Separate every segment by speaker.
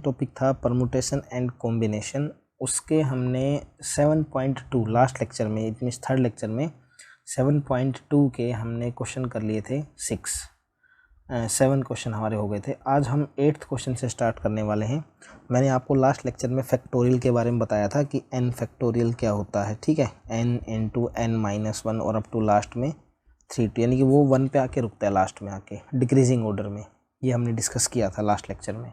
Speaker 1: Topic था permutation and combination, उसके हमने 7.2 लास्ट लेक्चर में, इट मीन्स थर्ड लेक्चर में 7.2 के हमने क्वेश्चन कर लिए थे 7 क्वेश्चन हमारे हो गए थे। आज हम 8th क्वेश्चन से स्टार्ट करने वाले हैं। मैंने आपको लास्ट लेक्चर में फैक्टोरियल के बारे में बताया था कि n फैक्टोरियल क्या होता है, ठीक है, n इंटू n-1 और अप टू लास्ट में 3 यानी कि वो 1 पे आके रुकता है लास्ट में आके डिक्रीजिंग ऑर्डर में। ये हमने डिस्कस किया था लास्ट लेक्चर में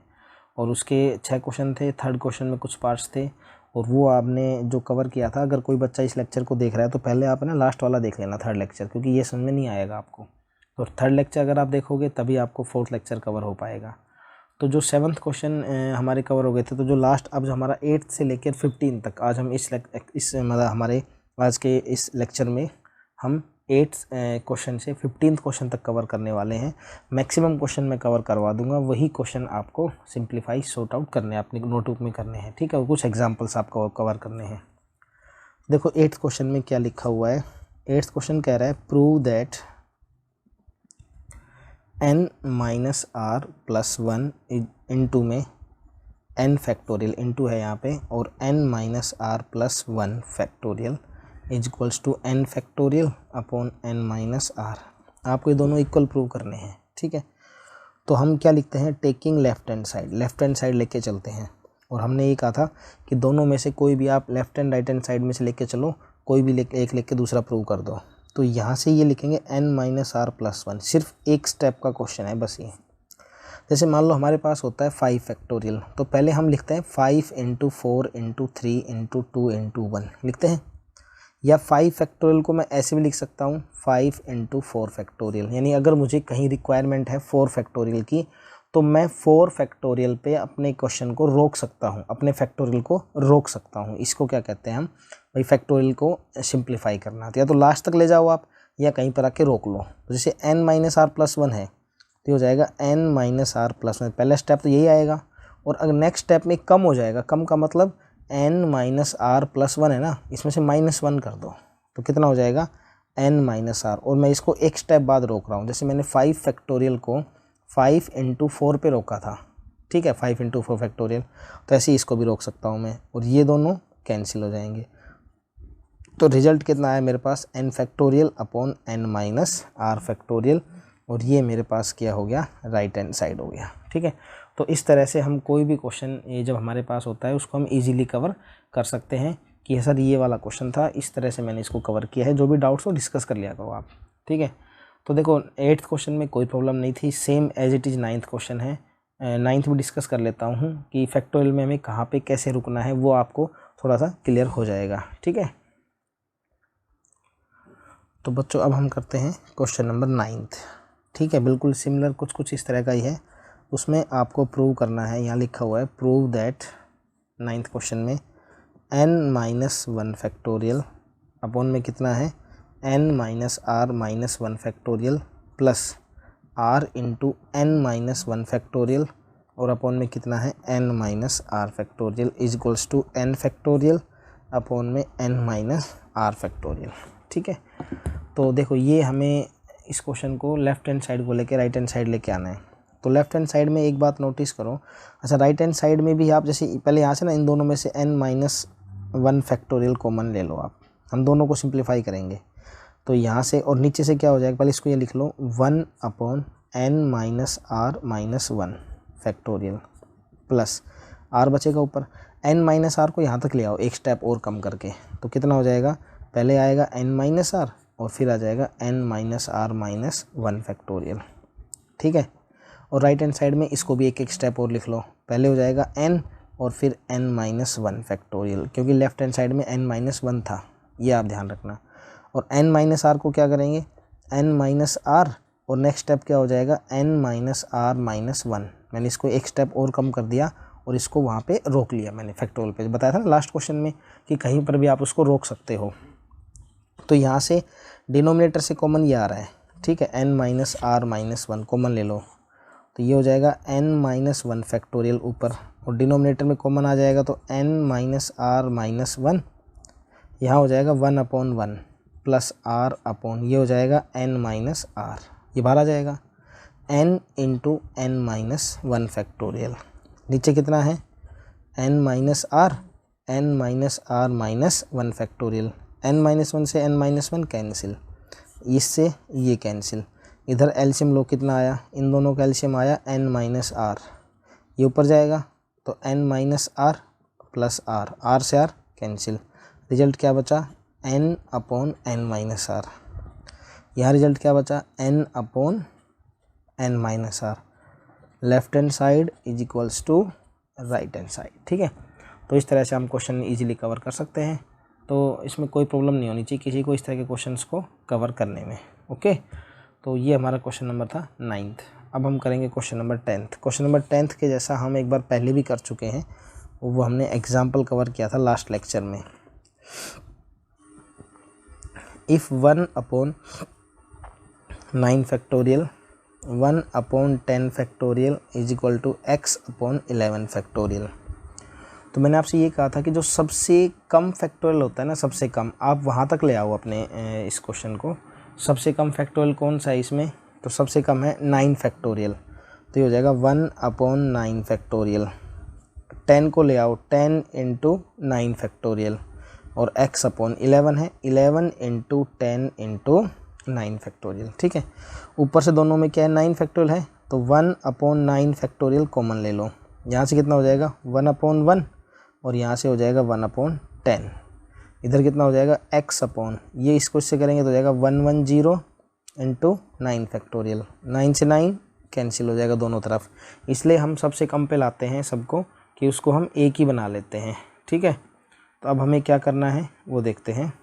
Speaker 1: और उसके 6 क्वेश्चन थे। थर्ड क्वेश्चन में कुछ पार्ट्स थे और वो आपने जो कवर किया था। अगर कोई बच्चा इस लेक्चर को देख रहा है तो पहले आप ना लास्ट वाला देख लेना, थर्ड लेक्चर, क्योंकि ये समझ में नहीं आएगा आपको। तो थर्ड लेक्चर अगर आप देखोगे तभी आपको फोर्थ लेक्चर कवर हो पाएगा। तो जो 7th क्वेश्चन हमारे कवर हो गए थे, तो जो लास्ट अब जो हमारा 8th से लेकर 15 तक आज हम इस मतलब हमारे आज के इस लेक्चर में हम 8th क्वेश्चन से 15th क्वेश्चन तक कवर करने वाले हैं। मैक्सिमम क्वेश्चन मैं कवर करवा दूंगा, वही क्वेश्चन आपको सिंप्लीफाई सॉर्ट आउट करने हैं, अपने नोटबुक में करने हैं, ठीक है। और कुछ एग्जांपल्स आपको कवर करने हैं। देखो 8th क्वेश्चन में क्या लिखा हुआ है। 8th क्वेश्चन कह रहा है प्रूव दैट n-r+1 इंटू में n फैक्टोरियल, इंटू है यहाँ पे, और n-r+1 factorial is equals to n factorial upon n-r। आपको ये दोनों इक्वल प्रूव करने हैं, ठीक है। तो हम क्या लिखते हैं, टेकिंग लेफ्ट हैंड साइड लेके चलते हैं। और हमने ये कहा था कि दोनों में से कोई भी आप left hand right hand side में से लेके चलो, कोई भी एक लेके दूसरा प्रूव कर दो। तो यहाँ से ये लिखेंगे n-r+1, सिर्फ एक स्टेप का क्वेश्चन है बस ये। जैसे मान लो हमारे पास होता है 5 फैक्टोरियल, तो पहले हम लिखते हैं 5 इंटू 4 इंटू 3 इंटू 2 इंटू 1 लिखते हैं। या 5 फैक्टोरियल को मैं ऐसे भी लिख सकता हूँ 5 इंटू 4 फैक्टोरियल, यानी अगर मुझे कहीं रिक्वायरमेंट है 4 फैक्टोरियल की तो मैं 4 फैक्टोरियल पे अपने क्वेश्चन को रोक सकता हूँ, अपने फैक्टोरियल को रोक सकता हूँ। इसको क्या कहते हैं हम, भाई फैक्टोरियल को सिंप्लीफाई करना। तो या तो लास्ट तक ले जाओ आप या कहीं पर आके रोक लो। तो जैसे n-r+1 है तो हो जाएगा n-r+1, पहला स्टेप तो यही आएगा। और अगर नेक्स्ट स्टेप में कम हो जाएगा, कम का मतलब n-r+1 है ना, इसमें से -1 कर दो तो कितना हो जाएगा n-r। और मैं इसको एक स्टेप बाद रोक रहा हूँ। जैसे मैंने 5 फैक्टोरियल को 5 इंटू 4 पे रोका था, ठीक है, 5 इंटू 4 फैक्टोरियल, तो ऐसे ही इसको भी रोक सकता हूँ मैं, और ये दोनों कैंसिल हो जाएंगे। तो रिजल्ट कितना आया मेरे पास, n factorial upon n-r factorial, और ये मेरे पास क्या हो गया, राइट हैंड साइड हो गया, ठीक है। तो इस तरह से हम कोई भी क्वेश्चन ये जब हमारे पास होता है उसको हम इजीली कवर कर सकते हैं कि सर ये वाला क्वेश्चन था, इस तरह से मैंने इसको कवर किया है। जो भी डाउट्स हो डिस्कस कर लिया करो आप, ठीक है। तो देखो 8th क्वेश्चन में कोई प्रॉब्लम नहीं थी, same as it is 9th question है। 9th भी डिस्कस कर लेता हूँ कि फैक्टोरियल में हमें कहाँ पे कैसे रुकना है, वो आपको थोड़ा सा क्लियर हो जाएगा, ठीक है। तो बच्चों अब हम करते हैं क्वेश्चन नंबर 9th, ठीक है। बिल्कुल सिमिलर कुछ इस तरह का ही है। उसमें आपको प्रूव करना है, यहाँ लिखा हुआ है प्रूव दैट 9th क्वेश्चन में n-1 फैक्टोरियल अपॉन में कितना है n-r-1 factorial plus r into n-1 factorial और अपॉन में कितना है n-r factorial is equals to n factorial upon में n-r फैक्टोरियल, ठीक है। तो देखो ये हमें इस क्वेश्चन को लेफ्ट हैंड साइड को लेके राइट हैंड साइड लेके आना है। तो लेफ्ट हैंड साइड में एक बात नोटिस करो, अच्छा राइट हैंड साइड में भी आप जैसे पहले यहाँ से ना इन दोनों में से n-1 फैक्टोरियल कॉमन ले लो आप, हम दोनों को सिंप्लीफाई करेंगे। तो यहाँ से और नीचे से क्या हो जाएगा, पहले इसको ये लिख लो 1 upon n-r-1 factorial plus r बचेगा ऊपर, n-r को यहाँ तक ले आओ एक स्टेप और कम करके, तो कितना हो जाएगा, पहले आएगा n-r और फिर आ जाएगा n-r-1 फैक्टोरियल, ठीक है। और राइट हैंड साइड में इसको भी एक स्टेप और लिख लो, पहले हो जाएगा n और फिर n-1 फैक्टोरियल, क्योंकि लेफ्ट हैंड साइड में n-1 था, ये आप ध्यान रखना। और n-r को क्या करेंगे n-r और नेक्स्ट स्टेप क्या हो जाएगा n-r-1। मैंने इसको एक स्टेप और कम कर दिया और इसको वहाँ पे रोक लिया मैंने, फैक्टोरियल पे बताया था ना लास्ट क्वेश्चन में कि कहीं पर भी आप उसको रोक सकते हो। तो यहाँ से डिनोमिनेटर से कॉमन ये आ रहा है, ठीक है, n-r-1 कॉमन ले लो, तो ये हो जाएगा n-1 फैक्टोरियल ऊपर, और डिनोमिनेटर में कॉमन आ जाएगा तो n-r-1 यहाँ हो जाएगा 1 अपॉन 1 प्लस r अपॉन ये हो जाएगा n-r, ये बाहर आ जाएगा n इंटू n-1 फैक्टोरियल, नीचे कितना है n minus R, n minus R minus 1 factorial, n minus 1 से n माइनस 1 कैंसिल, इससे ये कैंसिल, इधर एलसीएम लो कितना आया, इन दोनों का एलसीएम आया n माइनस आर, ये ऊपर जाएगा तो n minus R plus R, R से आर कैंसिल, रिजल्ट क्या बचा n upon n minus R, यहाँ रिजल्ट क्या बचा n upon n minus R, left hand side is equals to right hand side. ठीक है, तो इस तरह से हम क्वेश्चन इजीली कवर कर सकते हैं, तो इसमें कोई प्रॉब्लम नहीं होनी चाहिए किसी को इस तरह के क्वेश्चंस को कवर करने में। ओके, तो ये हमारा क्वेश्चन नंबर था 9th। अब हम करेंगे question number 10th। Question number 10th के जैसा हम एक बार पहले भी कर चुके हैं, वो हमने एग्जाम्पल कवर किया था लास्ट लेक्चर में। If 1 upon 9 factorial 1 upon 10 factorial is equal to x upon 11 factorial. तो मैंने आपसे ये कहा था कि जो सबसे कम फैक्टोरियल होता है ना, सबसे कम, आप वहाँ तक ले आओ अपने इस क्वेश्चन को। सबसे कम फैक्टोरियल कौन सा है इसमें, तो सबसे कम है 9 फैक्टोरियल, तो ये हो जाएगा 1 अपॉन 9 फैक्टोरियल। 10 को ले आओ, 10 इंटू 9 फैक्टोरियल, और x अपॉन 11 है, 11 इंटू 10 इंटू 9 फैक्टोरियल। ठीक है, ऊपर से दोनों में क्या है 9 फैक्टोरियल है, तो 1 अपॉन 9 फैक्टोरियल कॉमन ले लो, यहाँ से कितना हो जाएगा 1 अपॉन 1, और यहाँ से हो जाएगा 1 अपॉन 10, इधर कितना हो जाएगा x अपॉन, ये इसको इससे करेंगे तो हो जाएगा 110 इंटू 9 फैक्टोरियल, 9 से 9 कैंसिल हो जाएगा दोनों तरफ, इसलिए हम सबसे कम पे लाते हैं सबको कि उसको हम एक ही बना लेते हैं। ठीक है, तो अब हमें क्या करना है वो देखते हैं।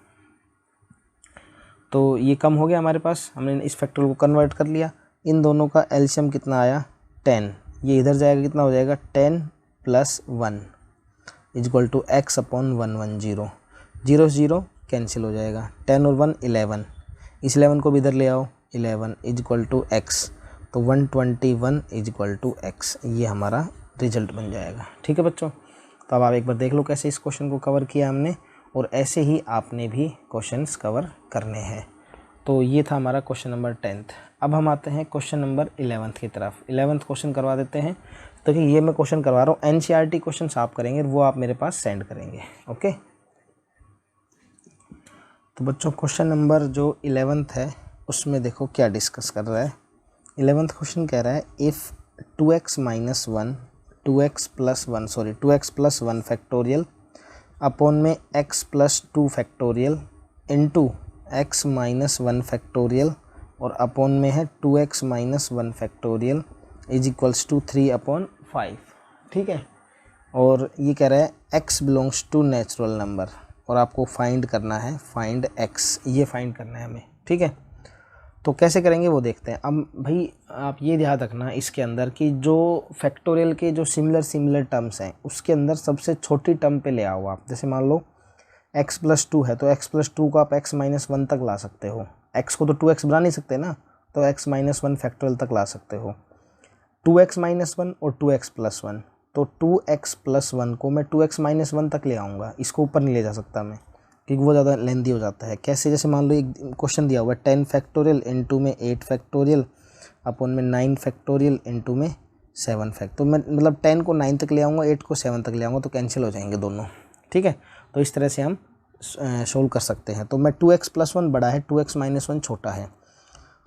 Speaker 1: तो ये कम हो गया हमारे पास, हमने इस फैक्टोरियल को कन्वर्ट कर लिया, इन दोनों का एलसीएम कितना आया 10, ये इधर जाएगा कितना हो जाएगा 10 plus 1 is equal to x upon 110, 0 से 0 कैंसिल हो जाएगा, 10 और 1 11, इस 11 को भी इधर ले आओ, 11 इज इक्वल टू x, तो 121 इज इक्वल टू x, ये हमारा रिजल्ट बन जाएगा। ठीक है बच्चों, तो अब आप एक बार देख लो कैसे इस क्वेश्चन को कवर किया हमने, और ऐसे ही आपने भी क्वेश्चंस कवर करने हैं। तो ये था हमारा क्वेश्चन नंबर 10th। अब हम आते हैं क्वेश्चन नंबर 11th की तरफ। 11th क्वेश्चन करवा देते हैं। तो ये मैं क्वेश्चन करवा रहा हूँ, एनसीईआरटी क्वेश्चन आप करेंगे, वो आप मेरे पास सेंड करेंगे। ओके, तो बच्चों क्वेश्चन नंबर जो 11th है उसमें देखो क्या डिस्कस कर रहा है। 11th क्वेश्चन कह रहा है if 2x minus 1 2x plus 1 factorial upon में x plus 2 factorial into x minus 1 factorial और अपॉन में है 2x minus 1 factorial is equals to 3 upon 5। ठीक है, और ये कह रहा है x belongs to natural number, और आपको फाइंड करना है, फाइंड x, ये फाइंड करना है हमें। ठीक है, तो कैसे करेंगे वो देखते हैं। अब भाई आप ये ध्यान रखना इसके अंदर कि जो फैक्टोरियल के जो सिमिलर टर्म्स हैं उसके अंदर सबसे छोटी टर्म पे ले आओ आप। जैसे मान लो x प्लस 2 है, तो x प्लस 2 को आप x माइनस 1 तक ला सकते हो, x को तो 2x बना नहीं सकते ना, तो x माइनस 1 फैक्टोरियल तक ला सकते हो। 2x माइनस 1 और 2x प्लस 1, तो 2x प्लस 1 को मैं 2x माइनस 1 तक ले आऊँगा, इसको ऊपर नहीं ले जा सकता मैं क्योंकि वो ज़्यादा लेंदी हो जाता है। कैसे, जैसे मान लो एक क्वेश्चन दिया हुआ है 10 फैक्टोरियल इंटू में 8 फैक्टोरियल अपॉन में 9 फैक्टोरियल इंटू में 7 फैक्ट, तो मैं मतलब 10 को 9 तक ले आऊँगा, 8 को 7 तक ले आऊँगा, तो कैंसिल हो जाएंगे दोनों। ठीक है, तो इस तरह से हम सोल्व कर सकते हैं। तो मैं 2x प्लस 1 बड़ा है, 2x माइनस 1 छोटा है,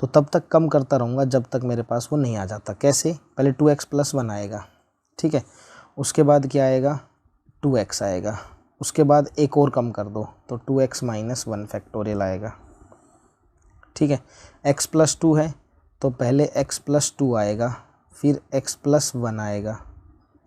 Speaker 1: तो तब तक कम करता रहूँगा जब तक मेरे पास वो नहीं आ जाता। कैसे, पहले 2x प्लस 1 आएगा, ठीक है, उसके बाद क्या आएगा 2x आएगा, उसके बाद एक और कम कर दो तो 2x माइनस 1 फैक्टोरियल आएगा। ठीक है, x प्लस 2 है तो पहले x प्लस 2 आएगा, फिर x प्लस 1 आएगा,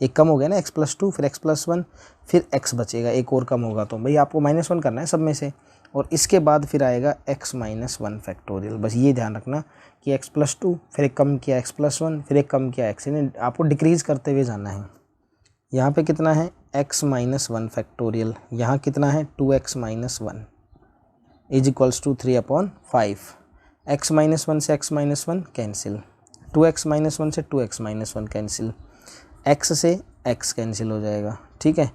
Speaker 1: एक कम हो गया ना x प्लस 2, फिर x प्लस 1, फिर x बचेगा, एक और कम होगा, तो भाई आपको माइनस 1 करना है सब में से, और इसके बाद फिर आएगा x माइनस 1 फैक्टोरियल। बस ये ध्यान रखना कि x प्लस 2, फिर एक कम किया x प्लस 1, फिर एक कम किया x, यानी आपको डिक्रीज़ करते हुए जाना है। यहाँ पे कितना है x माइनस 1 फैक्टोरियल, यहाँ कितना है 2x minus 1 is equals to 3 upon 5। x minus 1 से x minus 1 cancel, 2x minus 1 से 2x माइनस 1 कैंसिल, x से x कैंसिल हो जाएगा। ठीक है,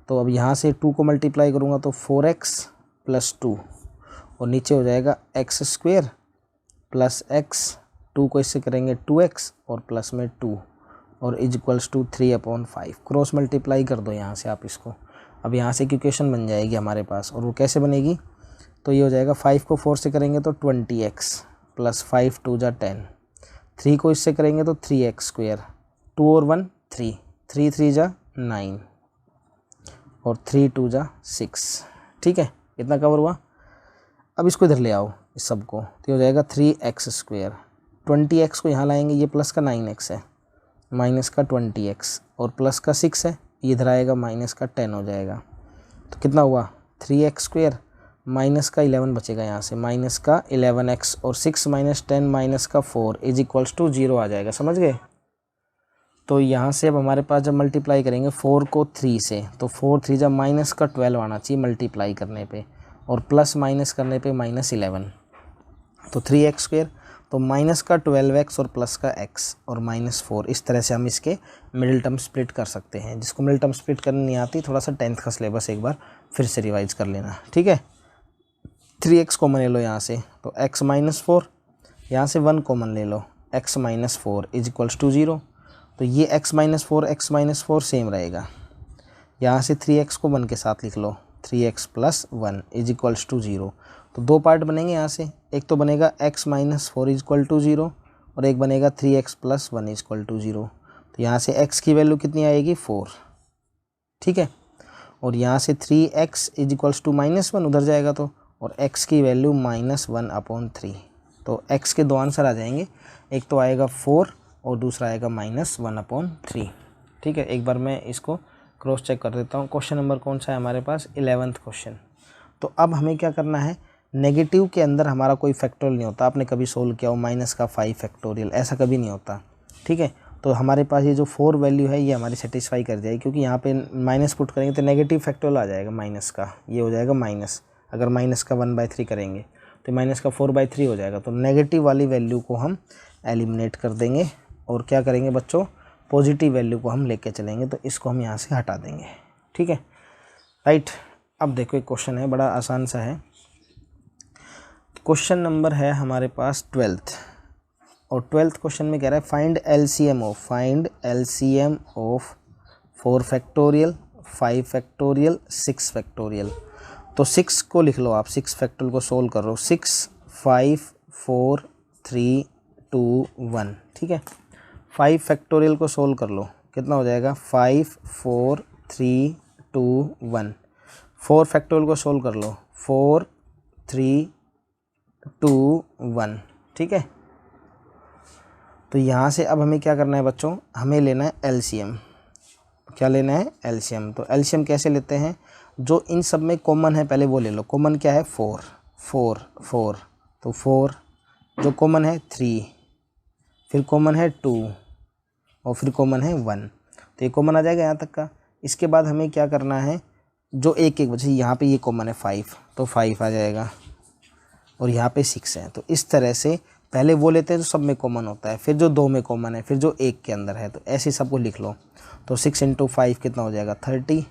Speaker 1: तो अब यहाँ से 2 को मल्टीप्लाई करूँगा तो 4x प्लस 2, और नीचे हो जाएगा x स्क्वेयर प्लस x, 2 को इससे करेंगे 2x और प्लस में 2, और is equals to 3/5। Cross multiply कर दो यहाँ से आप इसको। अब यहाँ से इक्वेशन बन जाएगी हमारे पास, और वो कैसे बनेगी, तो ये हो जाएगा 5 को 4 से करेंगे तो 20x प्लस 5 2 जा 10, 3 को इससे करेंगे तो 3x², 2 और 1 3, 3 3 जा 9 और 3 2 जा 6। ठीक है, इतना कवर हुआ। अब इसको इधर ले आओ इस सब को, तो हो जाएगा 3x²। 20x को यहाँ लाएंगे, ये प्लस का 9x है, माइनस का 20x और प्लस का 6 है, ये इधर आएगा माइनस का 10 हो जाएगा। तो कितना हुआ 3x² माइनस का 11 बचेगा यहाँ से, माइनस का 11x और 6 - 10 माइनस का 4 इज इक्वल्स टू 0 आ जाएगा। समझ गए। तो यहाँ से अब हमारे पास जब मल्टीप्लाई करेंगे 4 को 3 से, तो 4 3 जब माइनस का 12 आना चाहिए मल्टीप्लाई करने पे, और प्लस माइनस करने पे -11, तो 3x², तो माइनस का 12x और प्लस का x और -4। इस तरह से हम इसके मिडिल टर्म स्प्लिट कर सकते हैं। जिसको मिडिल टर्म स्प्लिट करनी नहीं आती, थोड़ा सा 10th का सिलेबस एक बार फिर से रिवाइज कर लेना। ठीक है, 3x कॉमन ले लो यहाँ से, तो x -4, यहाँ से 1 कॉमन ले लो, x -4 इज इक्वल्स टू 0। तो ये x -4 सेम रहेगा। यहाँ से 3x को 1 के साथ लिख लो, 3x + 1 इज इक्वल्स टू 0। तो दो पार्ट बनेंगे यहाँ से, एक तो बनेगा x -4 इज इक्वल टू 0 और एक बनेगा 3x + 1 इज इक्वल टू 0। तो यहाँ से x की वैल्यू कितनी आएगी 4। ठीक है, और यहाँ से 3x इज इक्वल्स टू -1 उधर जाएगा तो, और x की वैल्यू -1/3। तो x के दो आंसर आ जाएंगे, एक तो आएगा 4 और दूसरा आएगा -1/3। ठीक है, एक बार मैं इसको क्रॉस चेक कर देता हूँ। क्वेश्चन नंबर कौन सा है हमारे पास, 11th क्वेश्चन। तो अब हमें क्या करना है, नेगेटिव के अंदर हमारा कोई फैक्टोरियल नहीं होता। आपने कभी सोल्व किया हो -5 फैक्टोरियल, ऐसा कभी नहीं होता। ठीक है, तो हमारे पास ये जो 4 वैल्यू है ये हमारी सेटिस्फाई कर जाएगी, क्योंकि यहाँ पे माइनस पुट करेंगे तो नेगेटिव फैक्टोरियल आ जाएगा माइनस का, ये हो जाएगा माइनस। अगर माइनस का 1/3 करेंगे तो माइनस का 4/3 हो जाएगा। तो नेगेटिव वाली वैल्यू को हम एलिमिनेट कर देंगे, और क्या करेंगे बच्चों, पॉजिटिव वैल्यू को हम लेके चलेंगे। तो इसको हम यहाँ से हटा देंगे। ठीक है, राइट। अब देखो एक क्वेश्चन है, बड़ा आसान सा है। क्वेश्चन नंबर है हमारे पास 12th, और 12th क्वेश्चन में कह रहा है find LCM of 4 factorial, 5 factorial, 6 factorial. तो 6 को लिख लो आप, 6 फैक्टोरियल को सोल्व कर लो। 6 5 4 3 2 1। ठीक है, 5 फैक्टोरियल को सोल्व कर लो, कितना हो जाएगा 5 4 3 2 1। 4 फैक्टोरियल को सोल्व कर लो, 4 3 2 1। ठीक है, तो यहाँ से अब हमें क्या करना है बच्चों, हमें लेना है LCM। क्या लेना है, LCM। तो LCM कैसे लेते हैं, जो इन सब में कॉमन है पहले वो ले लो। कॉमन क्या है 4 4 4, तो 4, जो कॉमन है 3, फिर कॉमन है 2 और फिर कॉमन है 1। तो ये कॉमन आ जाएगा यहाँ तक का। इसके बाद हमें क्या करना है, जो एक एक बचे, यहाँ पे ये कॉमन है 5, तो 5 आ जाएगा, और यहाँ पे 6 है। तो इस तरह से पहले वो लेते हैं जो सब में कॉमन होता है, फिर जो 2 में कॉमन है, फिर जो एक के अंदर है। तो ऐसे सबको लिख लो। तो 6 × 5 कितना हो जाएगा 30,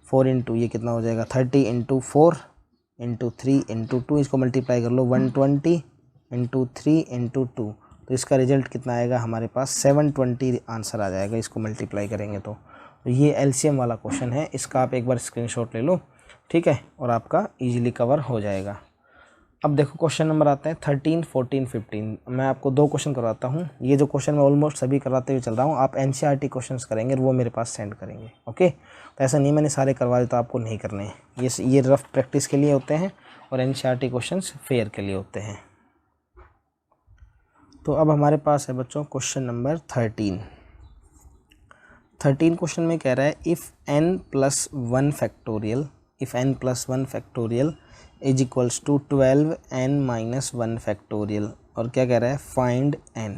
Speaker 1: 4 × ये कितना हो जाएगा 30 × 4 × 3 × 2, इसको मल्टीप्लाई कर लो 120 × 3 × 2। तो इसका रिजल्ट कितना आएगा हमारे पास 720 आंसर आ जाएगा, इसको मल्टीप्लाई करेंगे तो ये LCM वाला क्वेश्चन है। इसका आप एक बार स्क्रीनशॉट ले लो। ठीक है, और आपका इजीली कवर हो जाएगा। अब देखो क्वेश्चन नंबर आता है 13 14 15। मैं आपको 2 क्वेश्चन करवाता हूँ। ये जो क्वेश्चन मैं ऑलमोस्ट सभी करवाते हुए चल रहा हूँ, आप NCERT क्वेश्चंस करेंगे और वो मेरे पास सेंड करेंगे। ओके, तो ऐसा नहीं मैंने सारे करवा दिए तो आपको नहीं करने हैं। ये रफ प्रैक्टिस के लिए होते हैं और NCERT क्वेश्चंस फेयर के लिए होते हैं। तो अब हमारे पास है बच्चों क्वेश्चन नंबर 13 क्वेश्चन में कह रहा है if n + 1 factorial, if n + 1 factorial is equals to 12n - 1 factorial, और क्या कह रहा है फाइंड n।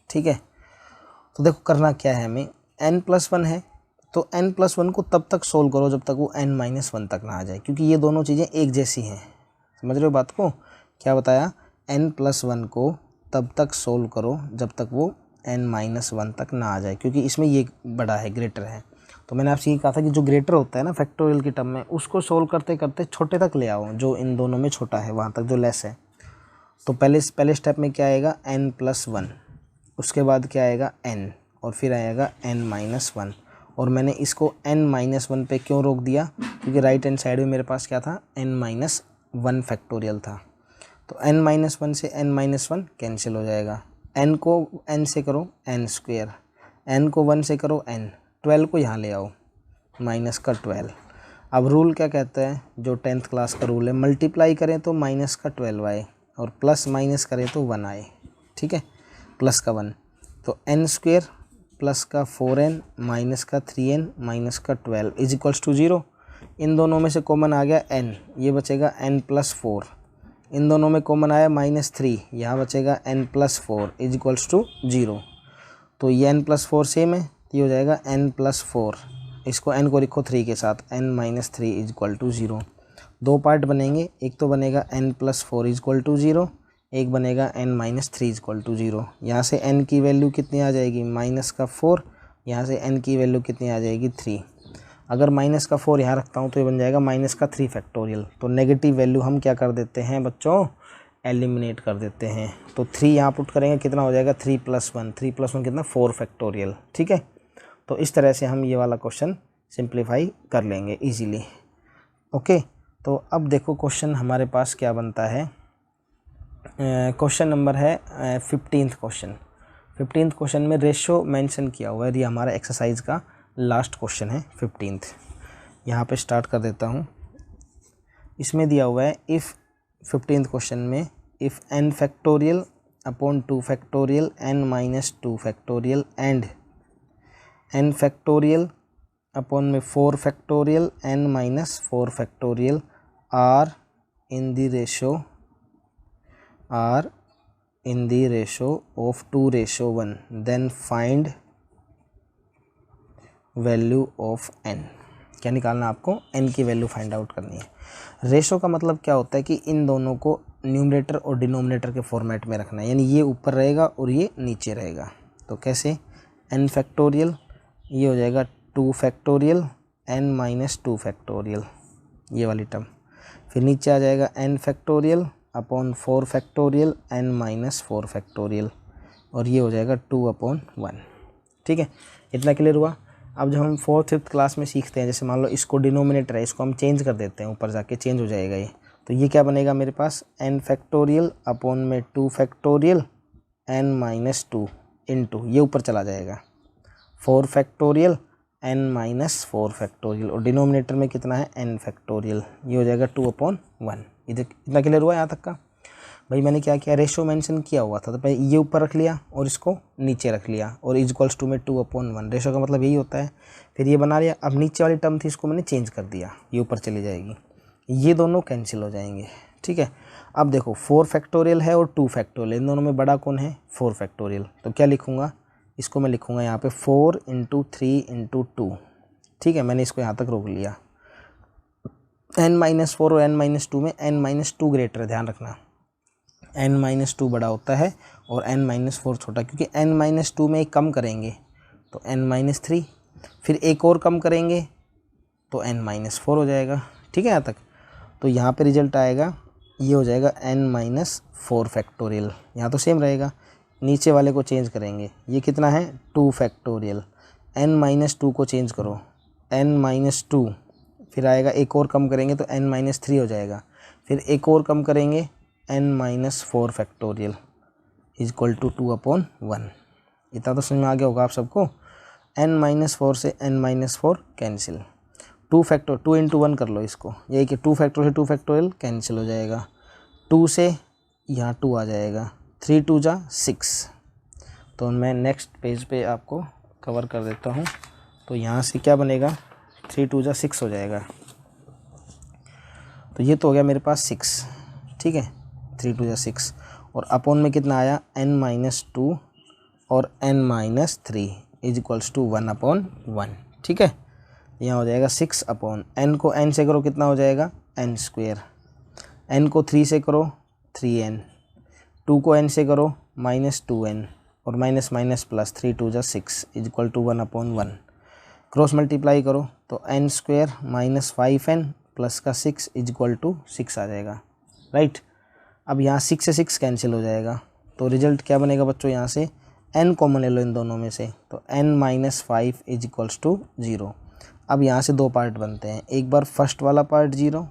Speaker 1: ठीक है, तो देखो करना क्या है हमें, n + 1 है तो n + 1 को तब तक सोल्व करो जब तक वो n - 1 तक ना आ जाए, क्योंकि ये दोनों चीज़ें एक जैसी हैं। समझ रहे हो बात को, क्या बताया, n + 1 को तब तक सोल्व करो जब तक वो n - 1 तक ना आ जाए, क्योंकि इसमें ये बड़ा है, ग्रेटर है। तो मैंने आपसे ये कहा था कि जो ग्रेटर होता है ना फैक्टोरियल की टर्म में, उसको सोल्व करते करते छोटे तक ले आओ, जो इन दोनों में छोटा है वहाँ तक जो लेस है। तो पहले स्टेप में क्या आएगा n + 1, उसके बाद क्या आएगा n, और फिर आएगा n-1। और मैंने इसको n-1 पे क्यों रोक दिया, क्योंकि राइट हैंड साइड में मेरे पास क्या था, n-1 फैक्टोरियल था। तो n-1 से n-1 कैंसिल हो जाएगा। n को n से करो n², n को 1 से करो n, 12 को यहाँ ले आओ माइनस का 12। अब रूल क्या कहता है, जो 10th क्लास का रूल है, मल्टीप्लाई करें तो माइनस का 12 आए और प्लस माइनस करें तो 1 आए। ठीक है, प्लस का 1, तो n² प्लस का 4n माइनस का 3n माइनस का 12 इज इक्वल्स टू 0। इन दोनों में से कॉमन आ गया n, ये बचेगा n+4। इन दोनों में कॉमन आया -3, यहाँ बचेगा n+4 इज इक्वल्स टू 0। तो ये n+4 सेम है, ये हो जाएगा n+4। इसको n को लिखो 3 के साथ, n-3 इज इक्वल टू 0। दो पार्ट बनेंगे, एक तो बनेगा n+4 इज इक्वल टू 0, एक बनेगा n-3 इज इक्वल टू 0। यहाँ से n की वैल्यू कितनी आ जाएगी, -4। यहाँ से n की वैल्यू कितनी आ जाएगी, 3। अगर -4 यहाँ रखता हूँ तो ये बन जाएगा -3 फैक्टोरियल। तो नेगेटिव वैल्यू हम क्या कर देते हैं बच्चों, एलिमिनेट कर देते हैं। तो 3 यहाँ पुट करेंगे, कितना हो जाएगा 3+1, 3+1 कितना 4 फैक्टोरियल। ठीक है, तो इस तरह से हम ये वाला क्वेश्चन सिंप्लीफाई कर लेंगे इजीली। ओके, तो अब देखो क्वेश्चन हमारे पास क्या बनता है। क्वेश्चन नंबर है 15th क्वेश्चन। 15th क्वेश्चन में रेशो मेंशन किया हुआ है। ये हमारा एक्सरसाइज का लास्ट क्वेश्चन है 15th। यहाँ पे स्टार्ट कर देता हूँ। इसमें दिया हुआ है इफ़ 15th क्वेश्चन में if n factorial upon 2 factorial n-2 factorial and n factorial upon में 4 factorial n-4 factorial are in the ratio of 2:1, then find value of n। क्या निकालना आपको, n की वैल्यू फाइंड आउट करनी है। Ratio का मतलब क्या होता है कि इन दोनों को न्यूमरेटर और डिनोमिनेटर के फॉर्मेट में रखना है, यानी ये ऊपर रहेगा और ये नीचे रहेगा। तो कैसे, n फैक्टोरियल ये हो जाएगा 2 फैक्टोरियल n-2 फैक्टोरियल, ये वाली टर्म। फिर नीचे आ जाएगा n factorial upon 4 factorial n-4 factorial, और ये हो जाएगा 2/1। ठीक है, इतना क्लियर हुआ। अब जब हम 4th-5th क्लास में सीखते हैं, जैसे मान लो इसको डिनोमिनेटर है, इसको हम चेंज कर देते हैं, ऊपर जाके चेंज हो जाएगा ये। तो ये क्या बनेगा मेरे पास, n फैक्टोरियल अपॉन में 2 फैक्टोरियल n-2 इंटू, ये ऊपर चला जाएगा 4 फैक्टोरियल n-4 फैक्टोरियल, और डिनोमिनेटर में कितना है n फैक्टोरियल, ये हो जाएगा 2/1। इतना क्लियर हुआ यहाँ तक का। भाई मैंने क्या किया, रेशो मेंशन किया हुआ था, तो पहले ये ऊपर रख लिया और इसको नीचे रख लिया, और इक्वल्स टू में 2/1। रेशो का मतलब यही होता है। फिर ये बना लिया। अब नीचे वाली टर्म थी, इसको मैंने चेंज कर दिया, ये ऊपर चली जाएगी, ये दोनों कैंसिल हो जाएंगे। ठीक है, अब देखो 4 फैक्टोरियल है और 2 फैक्टोरियल, इन दोनों में बड़ा कौन है, 4 फैक्टोरियल। तो क्या लिखूँगा, इसको मैं लिखूँगा यहाँ पे 4 × 3 × 2। ठीक है, मैंने इसको यहाँ तक रोक लिया। n-4 और n-2 में n-2 ग्रेटर है, ध्यान रखना, n-2 बड़ा होता है और n-4 छोटा, क्योंकि n-2 में एक कम करेंगे तो n-3, फिर एक और कम करेंगे तो n-4 हो जाएगा। ठीक है यहाँ तक। तो यहाँ पे रिजल्ट आएगा, ये हो जाएगा n-4 फैक्टोरियल। यहाँ तो सेम रहेगा, नीचे वाले को चेंज करेंगे, ये कितना है 2 फैक्टोरियल, n-2 को चेंज करो n-2, फिर आएगा एक और कम करेंगे तो n-3 हो जाएगा, फिर एक और कम करेंगे n-4 factorial is equal to 2/1। इतना तो समझ में आ गया होगा आप सबको। n-4 से n-4 कैंसिल, 2 × 1 कर लो इसको, यही कि 2 फैक्टोरियल 2 फैक्टोरियल कैंसिल हो जाएगा, 2 से यहाँ 2 आ जाएगा, 3 × 2 = 6। तो मैं नेक्स्ट पेज पे आपको कवर कर देता हूँ। तो यहाँ से क्या बनेगा, 3 × 2 = 6 हो जाएगा। तो ये तो हो गया मेरे पास 6। ठीक है, 3 × 2 = 6, और अपॉन में कितना आया n-2 और n-3 इज इक्वल्स टू 1/1। ठीक है, यहाँ हो जाएगा 6/, n को n से करो कितना हो जाएगा n², n को 3 से करो 3n, 2 को n से करो -2n, और minus minus plus, 3 × 2 = 6 is equal to 1/1। Cross multiply करो तो n² - 5n प्लस का 6 इज इक्वल टू 6 आ जाएगा। राइट, अब यहाँ 6 से 6 कैंसिल हो जाएगा, तो रिजल्ट क्या बनेगा बच्चों, यहाँ से n कॉमन ले लो इन दोनों में से, तो n minus 5 is equals to 0। अब यहाँ से दो पार्ट बनते हैं, एक बार फर्स्ट वाला पार्ट 0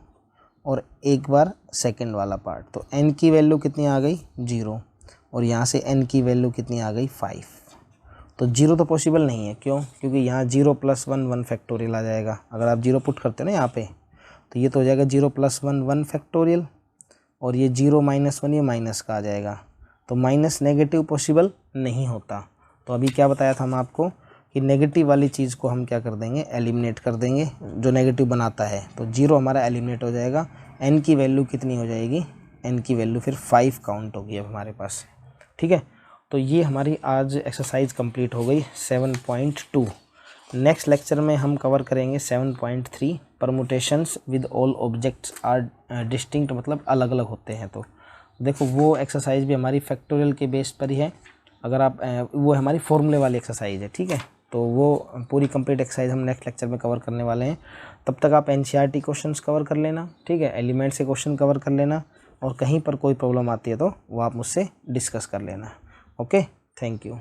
Speaker 1: और एक बार सेकंड वाला पार्ट। तो n की वैल्यू कितनी आ गई 0 और यहाँ से n की वैल्यू कितनी आ गई 5। तो 0 तो पॉसिबल नहीं है, क्यों? क्योंकि यहाँ 0 + 1 1 फैक्टोरियल आ जाएगा। अगर आप 0 पुट करते हैं ना यहाँ पे, तो ये तो हो जाएगा 0 + 1 1 फैक्टोरियल, और ये 0 - 1 ये माइनस का आ जाएगा। तो माइनस नेगेटिव पॉसिबल नहीं होता। तो अभी क्या बताया था हम आपको कि नेगेटिव वाली चीज़ को हम क्या कर देंगे, एलिमिनेट कर देंगे, जो नेगेटिव बनाता है। तो 0 हमारा एलिमिनेट हो जाएगा। n की वैल्यू कितनी हो जाएगी, n की वैल्यू फिर 5 काउंट होगी अब हमारे पास। ठीक है, तो ये हमारी आज एक्सरसाइज कंप्लीट हो गई 7.2। नेक्स्ट लेक्चर में हम कवर करेंगे 7.3 permutations with all objects are distinct, मतलब अलग अलग होते हैं। तो देखो वो एक्सरसाइज भी हमारी फैक्टोरियल के बेस पर ही है। अगर आप वो हमारी फॉर्मूले वाली एक्सरसाइज है, ठीक है। तो वो पूरी कंप्लीट एक्सरसाइज हम नेक्स्ट लेक्चर में कवर करने वाले हैं। तब तक आप NCERT क्वेश्चंस कवर कर लेना, ठीक है, एलिमेंट से क्वेश्चन कवर कर लेना, और कहीं पर कोई प्रॉब्लम आती है तो वो आप मुझसे डिस्कस कर लेना। Okay, thank you.